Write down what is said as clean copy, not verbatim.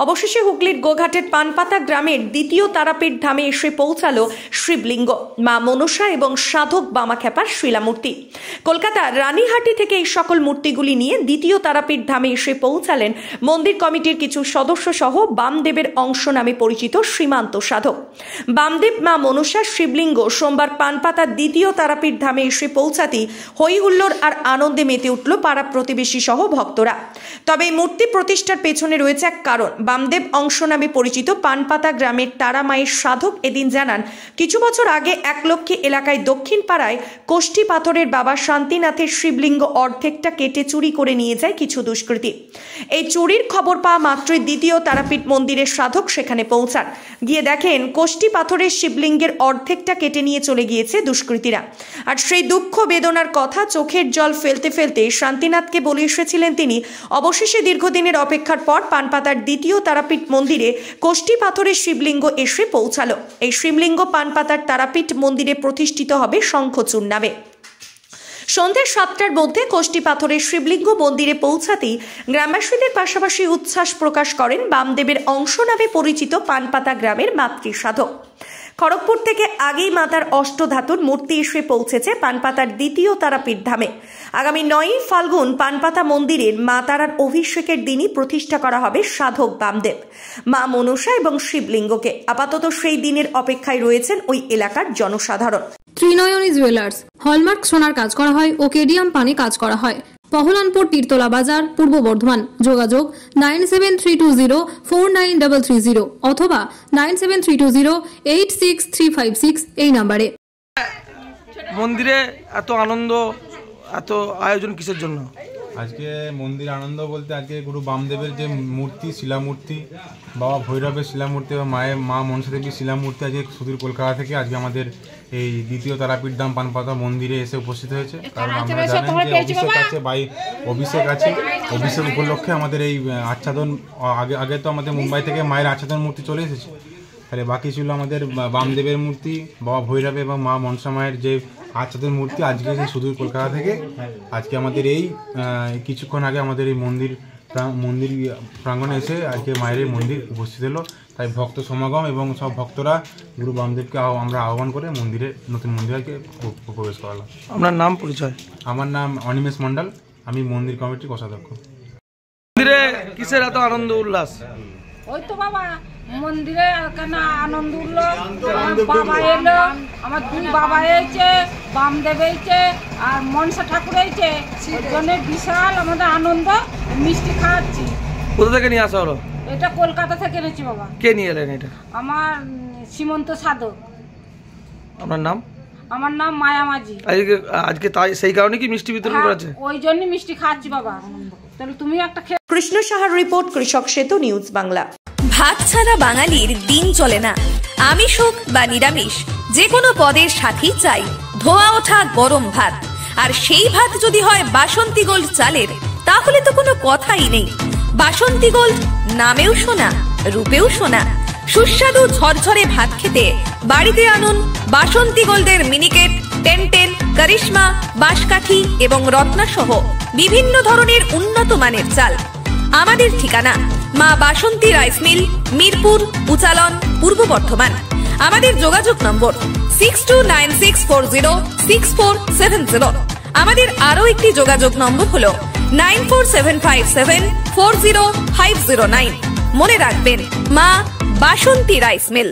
অবশেষে হুগলির গোঘাটের পানপাতা গ্রামের দ্বিতীয় তারাপীঠ ধামে এসে পৌঁছালো শিবলিঙ্গ, মা মনসা এবং সাধক বামাখ্যাপার শিলামূর্তি। কলকাতার রানীহাটি থেকে এই সকল মূর্তিগুলি নিয়ে দ্বিতীয় তারাপীঠ ধামে এসে পৌঁছালেন মন্দির কমিটির কিছু সদস্য সহ বামদেবের অংশ নামে পরিচিত সীমান্ত সাধক। বামদেব মা মনসার শিবলিঙ্গ সোমবার পানপাতার দ্বিতীয় তারাপীঠ ধামে এসে পৌঁছাতেই হই হুল্লোড় আর আনন্দে মেতে উঠল পাড়া প্রতিবেশী সহ ভক্তরা। তবে এই মূর্তি প্রতিষ্ঠার পেছনে রয়েছে এক কারণ। বামদেব অংশ নামে পরিচিত পানপাতা গ্রামের তারা মায়ের সাধক এদিন জানান, কিছু বছর আগে একলক্ষী এলাকায় দক্ষিণ পাড়ায় কোষ্ঠী পাথরের বাবা শান্তিনাথের শিবলিঙ্গ অর্ধেকটা কেটে চুরি করে নিয়ে যায় কিছু দুষ্কৃতী। এই চুরির খবর পাওয়া মাত্রই দ্বিতীয় তারাপীঠ মন্দিরের সাধক সেখানে পৌঁছান। গিয়ে দেখেন কোষ্ঠী পাথরের শিবলিঙ্গের অর্ধেকটা কেটে নিয়ে চলে গিয়েছে দুষ্কৃতীরা। আর সেই দুঃখ বেদনার কথা চোখের জল ফেলতে ফেলতে শান্তিনাথকে বলে এসেছিলেন তিনি। অবশেষে দীর্ঘদিনের অপেক্ষার পর পানপাতার দ্বিতীয় তারাপীঠ মন্দিরে কোষ্ঠী পাথরের শিবলিঙ্গ এসে পৌঁছালো। এই শিবলিঙ্গ পানপাতার তারাপীঠ মন্দিরে প্রতিষ্ঠিত হবে শঙ্খচূড় নামে। সন্ধ্যে 7টার মধ্যে কোষ্ঠী পাথরের শিবলিঙ্গ মন্দিরে পৌঁছাতেই গ্রামবাসীদের পাশাপাশি উচ্ছ্বাস প্রকাশ করেন বামদেবের অংশ নামে পরিচিত পানপাতা গ্রামের মাতৃ সাধক। খড়গপুর থেকে আগেই মাতার অষ্টধাতুর মূর্তি এসে পৌঁছেছে পানপাতার দ্বিতীয় তারাপীঠ ধামে। আগামী 9ই ফাল্গুন পানপাতা মন্দিরের মা তারার অভিষেকের দিনই প্রতিষ্ঠা করা হবে সাধক বামদেব, মা মনসা এবং শিবলিঙ্গকে। আপাতত সেই দিনের অপেক্ষায় রয়েছেন ওই এলাকার জনসাধারণ। ত্রিনয়নী জুয়েলার্স হলমার্ক সোনার কাজ করা হয় ও কেডিয়াম পানি কাজ করা হয়। পহলানপুর তীরতলা বাজার, পূর্ব বর্ধমান। যোগাযোগ 9732049330 অথবা 9732086356 এই নম্বরে। মন্দিরে এত আনন্দ, এত আয়োজন কিসের জন্য? আজকে মন্দির আনন্দ বলতে আজকে গুরু বামদেবের যে মূর্তি, শিলামূর্তি, বাবা ভৈরবের শিলামূর্তি এবং মা মনসা দেবীর শিলামূর্তি আজকে সুদূর কলকাতা থেকে আজকে আমাদের এই দ্বিতীয় তারাপীঠ ধাম পানপাতা মন্দিরে এসে উপস্থিত হয়েছে। কারণ আমরা জানেন যে অভিষেক আছে, অভিষেক উপলক্ষে আমাদের এই আচ্ছাদন আগে তো আমাদের মুম্বাই থেকে মায়ের আচ্ছাদন মূর্তি চলে এসেছে। তাহলে বাকি ছিল আমাদের বামদেবের মূর্তি, বাবা ভৈরব এবং মা মনসা মায়ের যে আচ্ছাদন মূর্তি আজকে সুদূর কলকাতা থেকে আজকে আমাদের এই কিছুক্ষণ আগে আমাদের এই মন্দির প্রাঙ্গণে এসে আজকে মায়ের মন্দির উপস্থিত হলো। তাই ভক্ত সমাগম এবং সব ভক্তরা গুরু বামদেবকে আমরা আহ্বান করে নতুন মন্দিরকে প্রবেশ করালাম। আপনার নাম, পরিচয়? আমার নাম অনিমেষ মণ্ডল, আমি মন্দির কমিটির কোষাধ্যক্ষ। মন্দিরে কিসের এত আনন্দ উল্লাস? ওই তো বাবা মন্দিরে কেন আনন্দ উল্লাস, বাবা এলো, আমার দুই বাবা এসেছে, বামদেব এসেছে আর মনসা ঠাকুর এসেছে। ওই জন্য বিশাল আমাদের আনন্দ, মিষ্টি খাওয়াচ্ছি। কোথা থেকে নিয়ে আসা হলো? এটা কলকাতা থেকে এনেছি বাবা। কে নিয়ে এলেন এটা? আমার সীমন্ত সাধক। আপনার নাম? আমার নাম মায়া মাঝি। আজকে তাই সেই কারণে কি মিষ্টি বিতরণ করেছে? ওই জন্য মিষ্টি খাচ্ছি বাবা। তাহলে তুমি একটা খেয়ে। কৃষ্ণ সাহার রিপোর্ট, কৃষক সেতু নিউজ বাংলা। ভাত ছাড়া বাঙালির দিন চলে না। আমিষ হোক বা নিরামিষ, যে কোনো পদের সাথেই চাই ধোয়া ওঠা গরম ভাত। আর সেই ভাত যদি হয় বাসন্তী গোল্ড চালের, তাহলে তো কোনো কথাই নেই। বাসন্তী গোল্ড নামেও শোনা, রূপেও শোনা। সুস্বাদু ঝরঝরে ভাত খেতে বাড়িতে আনুন বাসন্তী গোল্ডের মিনিকেট, 1010, করিশ্মা, বাঁশকাঠি এবং রত্না সহ বিভিন্ন ধরনের উন্নত মানের চাল। আমাদের ঠিকানা মা বাসন্তী রাইস মিল, মিরপুর, উচালন, পূর্ব বর্ধমান। আমাদের যোগাযোগ নম্বর 6296406470। আমাদের আরো একটি যোগাযোগ নম্বর হলো 9475740509। মনে রাখবেন, মা বাসন্তী রাইস মিল।